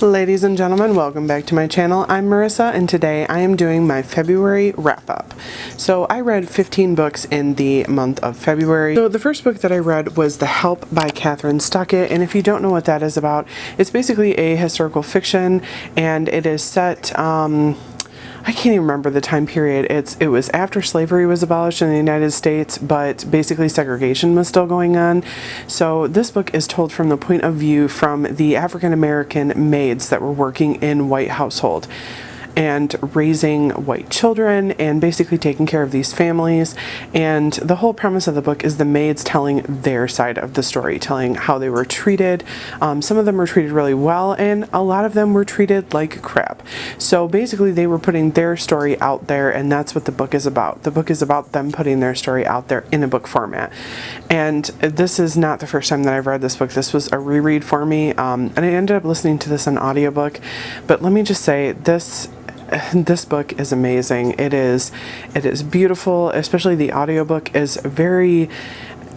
Ladies and gentlemen, welcome back to my channel. I'm Marissa and today I am doing my February wrap-up. So I read 15 books in the month of February. So the first book that I read was The Help by Katheryn Stockett, and if you don't know what that is about, it's basically a historical fiction and it is set, I can't even remember the time period. It was after slavery was abolished in the United States, but basically segregation was still going on. So this book is told from the point of view from the African American maids that were working in white household and raising white children and basically taking care of these families. And the whole premise of the book is the maids telling their side of the story, telling how they were treated. Some of them were treated really well and a lot of them were treated like crap. So basically they were putting their story out there, and that's what the book is about. The book is about them putting their story out there in a book format. And this is not the first time that I've read this book. This was a reread for me, and I ended up listening to this on audiobook. But let me just say, this book is amazing. It is beautiful, especially the audiobook is very,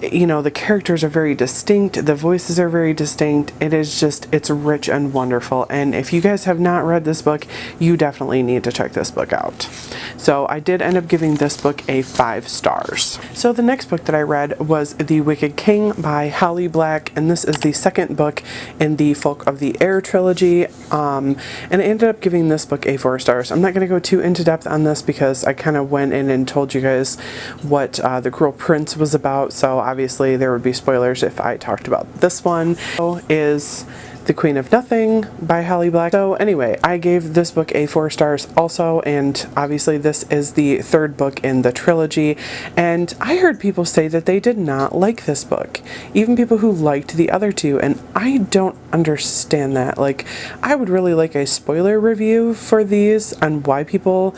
the characters are very distinct, the voices are very distinct. It's rich and wonderful. And if you guys have not read this book, you definitely need to check this book out. So I did end up giving this book a 5 stars. So the next book that I read was The Wicked King by Holly Black, and this is the second book in the Folk of the Air trilogy. And I ended up giving this book a 4 stars. I'm not going to go too into depth on this because I kind of went in and told you guys what The Cruel Prince was about, so obviously there would be spoilers if I talked about this one. So is The Queen of Nothing by Holly Black. So anyway, I gave this book a 4 stars also, and obviously this is the third book in the trilogy, and I heard people say that they did not like this book, even people who liked the other two, and I don't understand that. Like, I would really like a spoiler review for these on why people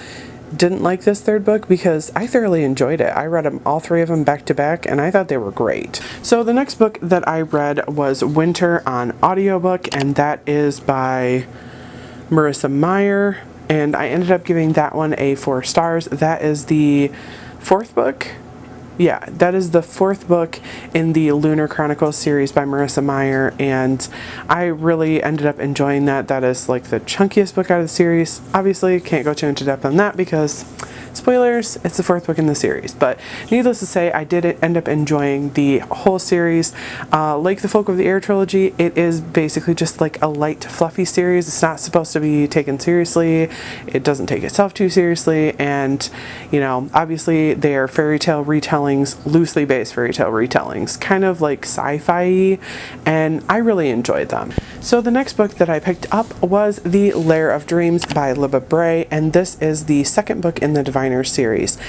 didn't like this third book, because I thoroughly enjoyed it. I read them, all 3 of them, back to back, and I thought they were great. So the next book that I read was Winter on audiobook, and that is by Marissa Meyer, and I ended up giving that one a 4 stars. That is the 4th book. Yeah, that is the 4th book in the Lunar Chronicles series by Marissa Meyer, and I really ended up enjoying that. That is like the chunkiest book out of the series. Obviously, can't go too into depth on that because spoilers, it's the 4th book in the series. But needless to say, I did end up enjoying the whole series. Like the Folk of the Air trilogy, it is basically just like a light, fluffy series. It's not supposed to be taken seriously. It doesn't take itself too seriously, and obviously they are fairy tale retellings, loosely based fairy tale retellings, kind of like sci-fi-y, and I really enjoyed them. So the next book that I picked up was The Lair of Dreams by Libba Bray, and this is the 2nd book in the Diviners series.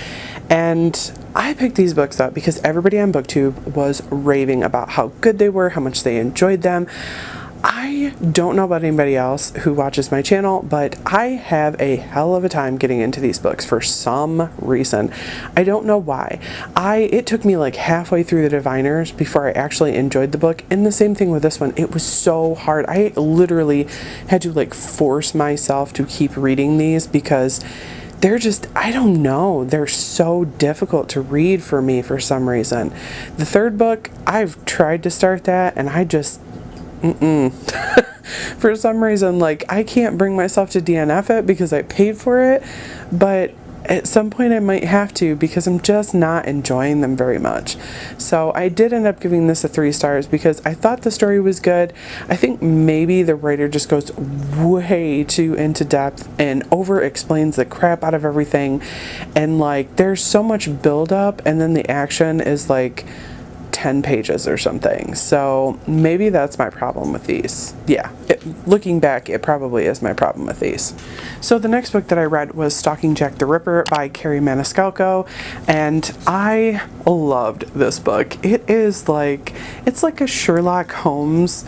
And I picked these books up because everybody on BookTube was raving about how good they were, how much they enjoyed them. I don't know about anybody else who watches my channel, but I have a hell of a time getting into these books for some reason. I don't know why. It took me like halfway through the Diviners before I actually enjoyed the book, and the same thing with this one. It was so hard. I literally had to like force myself to keep reading these because they're just, I don't know, they're so difficult to read for me for some reason. The 3rd book, I've tried to start that and I just for some reason, like, I can't bring myself to DNF it because I paid for it, but at some point I might have to because I'm just not enjoying them very much. So I did end up giving this a 3 stars because I thought the story was good. I think maybe the writer just goes way too into depth and over explains the crap out of everything, and like there's so much build up and then the action is like 10 pages or something. So maybe that's my problem with these. Yeah, looking back, it probably is my problem with these. So the next book that I read was Stalking Jack the Ripper by Kari Maniscalco, and I loved this book. It's like a Sherlock Holmes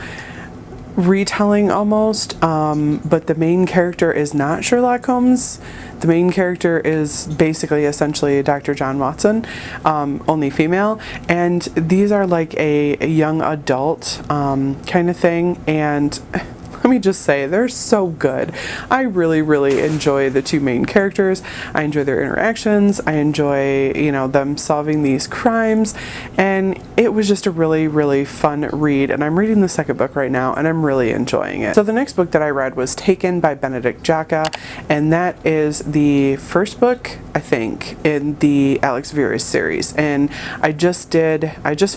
retelling almost, but the main character is not Sherlock Holmes. The main character is basically essentially Dr. John Watson, only female, and these are like a young adult kind of thing, and let me just say, they're so good. I really, really enjoy the two main characters. I enjoy their interactions. I enjoy, you know, them solving these crimes, and it was just a really, really fun read, and I'm reading the second book right now, and I'm really enjoying it. So the next book that I read was Taken by Benedict Jacka, and that is the first book, I think, in the Alex Verus series, and I just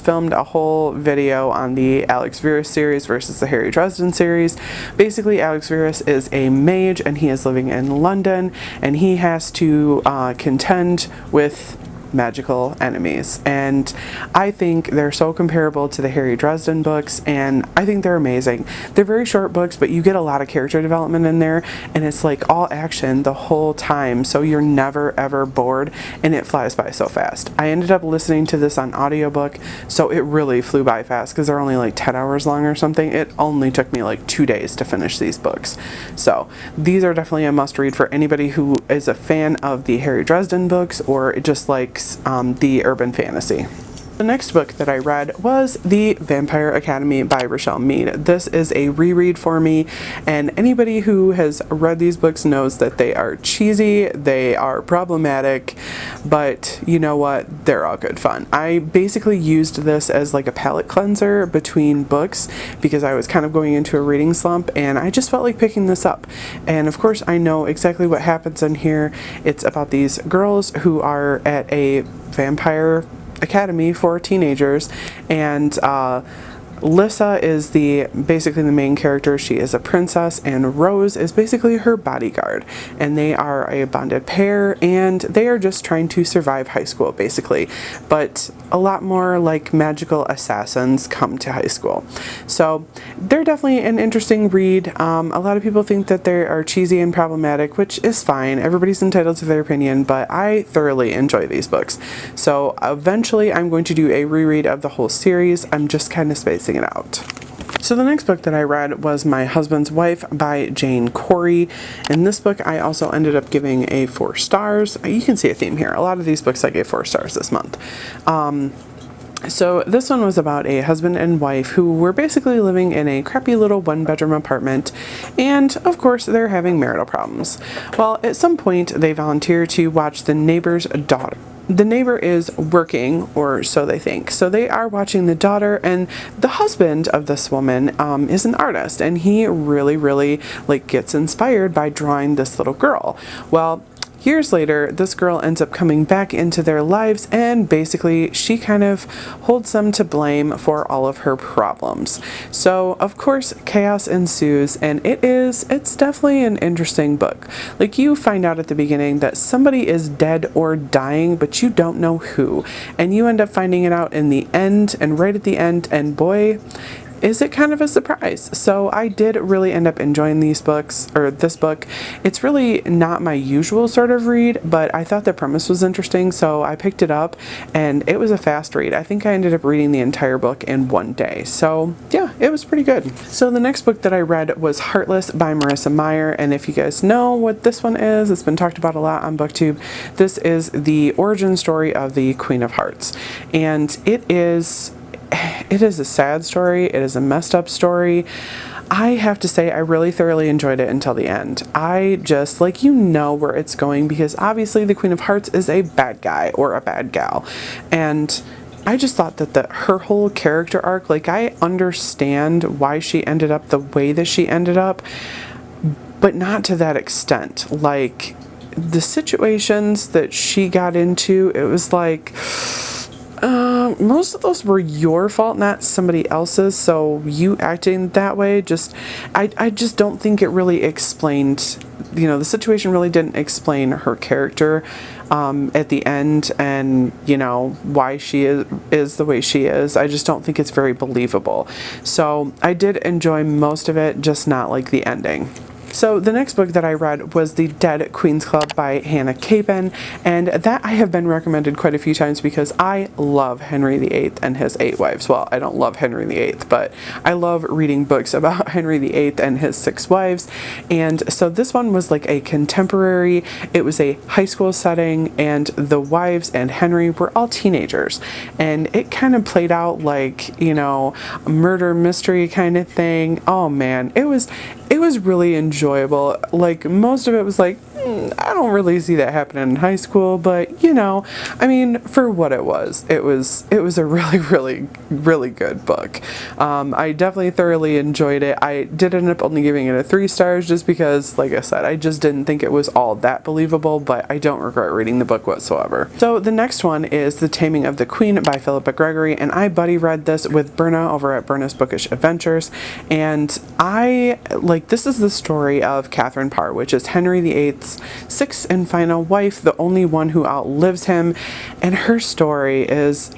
filmed a whole video on the Alex Verus series versus the Harry Dresden series. Basically, Alex Verus is a mage, and he is living in London, and he has to contend with magical enemies, and I think they're so comparable to the Harry Dresden books, and I think they're amazing. They're very short books, but you get a lot of character development in there, and it's like all action the whole time, so you're never ever bored, and it flies by so fast. I ended up listening to this on audiobook, so it really flew by fast because they're only like 10 hours long or something. It only took me like 2 days to finish these books. So these are definitely a must read for anybody who is a fan of the Harry Dresden books or just likes the urban fantasy. The next book that I read was The Vampire Academy by Richelle Mead. This is a reread for me, and anybody who has read these books knows that they are cheesy, they are problematic, but you know what? They're all good fun. I basically used this as like a palate cleanser between books because I was kind of going into a reading slump, and I just felt like picking this up. And of course, I know exactly what happens in here. It's about these girls who are at a vampire academy for teenagers, and Lissa is basically the main character. She is a princess, and Rose is basically her bodyguard, and they are a bonded pair, and they are just trying to survive high school basically, but a lot more like magical assassins come to high school. So they're definitely an interesting read. A lot of people think that they are cheesy and problematic, which is fine. Everybody's entitled to their opinion, but I thoroughly enjoy these books. So eventually I'm going to do a reread of the whole series. I'm just kind of spacing it out. So the next book that I read was My Husband's Wife by Jane Corry. In this book, I also ended up giving a 4 stars. You can see a theme here. A lot of these books I gave 4 stars this month. So this one was about a husband and wife who were basically living in a crappy little 1-bedroom apartment, and of course they're having marital problems. Well, at some point they volunteer to watch the neighbor's daughter. The neighbor is working, or so they think. So they are watching the daughter, and the husband of this woman is an artist, and he really like gets inspired by drawing this little girl. Well, years later, this girl ends up coming back into their lives, and basically she kind of holds them to blame for all of her problems. So of course chaos ensues, and it's definitely an interesting book. Like, you find out at the beginning that somebody is dead or dying, but you don't know who, and you end up finding it out in the end, and right at the end, and boy, is it kind of a surprise. So I did really end up enjoying these books, or this book. It's really not my usual sort of read, but I thought the premise was interesting, so I picked it up, and it was a fast read. I think I ended up reading the entire book in 1 day. So yeah, it was pretty good. So the next book that I read was Heartless by Marissa Meyer, and if you guys know what this one is, it's been talked about a lot on BookTube. This is the origin story of the Queen of Hearts, and it is a sad story. It is a messed up story. I have to say I really thoroughly enjoyed it until the end. I just, like, you know where it's going, because obviously the Queen of Hearts is a bad guy or a bad gal, and I just thought that her whole character arc, like, I understand why she ended up the way that she ended up, but not to that extent. Like, the situations that she got into, it was like, most of those were your fault, not somebody else's, so you acting that way, I just don't think it really explained, you know, the situation really didn't explain her character at the end, and, you know, why she is the way she is. I just don't think it's very believable. So I did enjoy most of it, just not like the ending. So the next book that I read was The Dead Queen's Club by Hannah Capin, and that I have been recommended quite a few times because I love Henry VIII and his 8 wives. Well, I don't love Henry VIII, but I love reading books about Henry VIII and his 6 wives. And so this one was like a contemporary, it was a high school setting, and the wives and Henry were all teenagers. And it kind of played out like, you know, a murder mystery kind of thing. Oh man, it was really enjoyable. Like, most of it was like, I don't really see that happening in high school, but you know, I mean, for what it was a really good book. I definitely thoroughly enjoyed it. I did end up only giving it a 3 stars just because, like I said, I just didn't think it was all that believable, but I don't regret reading the book whatsoever. So the next one is The Taming of the Queen by Phillipa Gregory, and I buddy read this with Berna over at Berna's Bookish Adventures, and this is the story of Katheryn Parr, which is Henry VIII's 6th and final wife, the only one who outlives him, and her story is,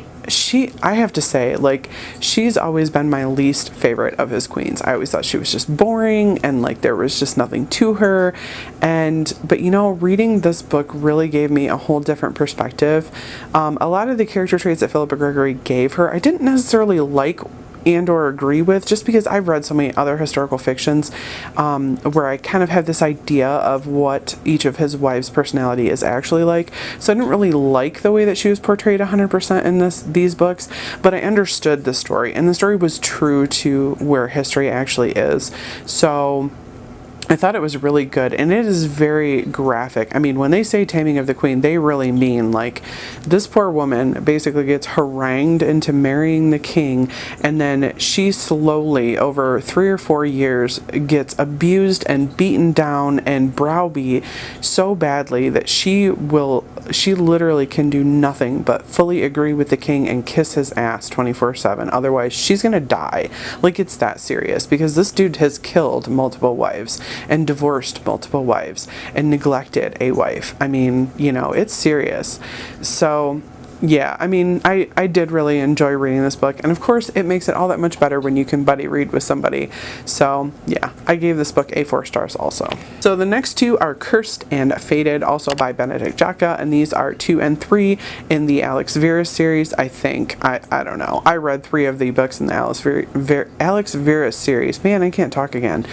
I have to say, like, she's always been my least favorite of his queens. I always thought she was just boring and like there was just nothing to her. But you know, reading this book really gave me a whole different perspective. A lot of the character traits that Phillipa Gregory gave her, I didn't necessarily like and or agree with, just because I've read so many other historical fictions where I kind of have this idea of what each of his wives' personality is actually like. So I didn't really like the way that she was portrayed 100% in these books, but I understood the story, and the story was true to where history actually is. So I thought it was really good, and it is very graphic. I mean, when they say Taming of the Queen, they really mean, like, this poor woman basically gets harangued into marrying the king, and then she slowly, over 3 or 4 years, gets abused and beaten down and browbeat so badly that she literally can do nothing but fully agree with the king and kiss his ass 24/7. Otherwise, she's gonna die. Like, it's that serious, because this dude has killed multiple wives and divorced multiple wives and neglected a wife. I mean, you know, it's serious. So yeah, I mean, I did really enjoy reading this book, and of course it makes it all that much better when you can buddy read with somebody. So yeah, I gave this book a 4 stars also. So the next 2 are Cursed and Fated, also by Benedict Jacka, and these are 2 and 3 in the Alex Vera series, I think. I don't know. I read 3 of the books in the Alex Vera series. Man, I can't talk again.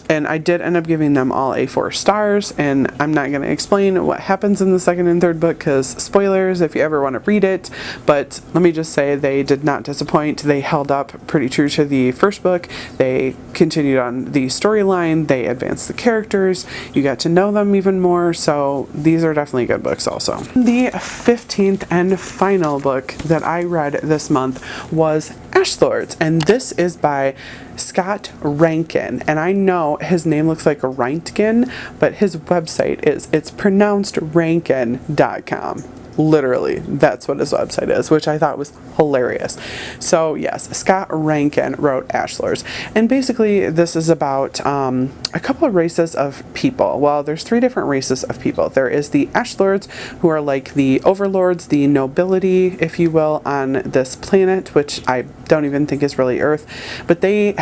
And I did end up giving them all a 4 stars, and I'm not going to explain what happens in the 2nd and 3rd book because spoilers if you ever want to read it, but let me just say they did not disappoint. They held up pretty true to the 1st book. They continued on the storyline, they advanced the characters, you got to know them even more, so these are definitely good books also. The 15th and final book that I read this month was Ashlords, and this is by Scott Reintgen, and I know his name looks like a Reintgen, but his website it's pronounced Reintgen.com. Literally, that's what his website is, which I thought was hilarious. So yes, Scott Reintgen wrote Ashlords, and basically this is about a couple of races of people. Well, there's 3 different races of people. There is the Ashlords, who are like the overlords, the nobility, if you will, on this planet, which I don't even think is really Earth, but they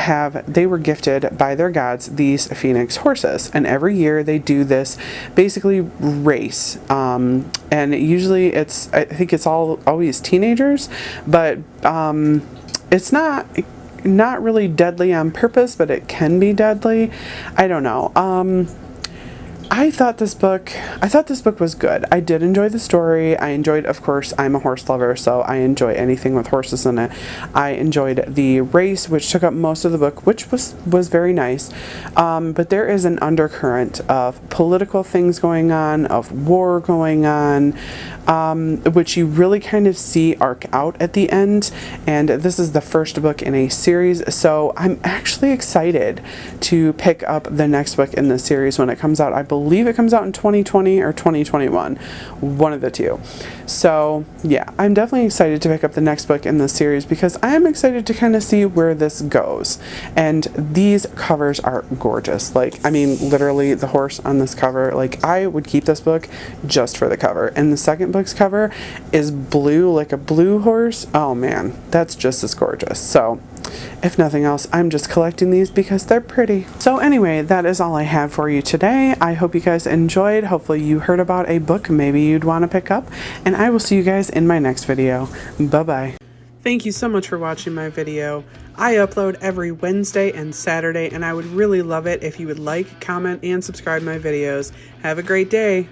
were gifted by their gods these phoenix horses, and every year they do this basically race, and usually I think it's always teenagers, but it's not really deadly on purpose, but it can be deadly. I don't know. I thought this book was good. I did enjoy the story. I enjoyed, of course, I'm a horse lover, so I enjoy anything with horses in it. I enjoyed the race, which took up most of the book, which was very nice. But there is an undercurrent of political things going on, of war going on, which you really kind of see arc out at the end. And this is the first book in a series, so I'm actually excited to pick up the next book in the series when it comes out. I believe it comes out in 2020 or 2021, one of the 2. So yeah, I'm definitely excited to pick up the next book in this series because I am excited to kind of see where this goes. And these covers are gorgeous. Like, I mean, literally the horse on this cover, like, I would keep this book just for the cover. And the second book's cover is blue, like a blue horse. Oh man, that's just as gorgeous. So If nothing else, I'm just collecting these because they're pretty. So anyway, that is all I have for you today. I hope you guys enjoyed. Hopefully you heard about a book maybe you'd want to pick up, and I will see you guys in my next video. Bye-bye. Thank you so much for watching my video. I upload every Wednesday and Saturday, and I would really love it if you would like, comment, and subscribe my videos. Have a great day.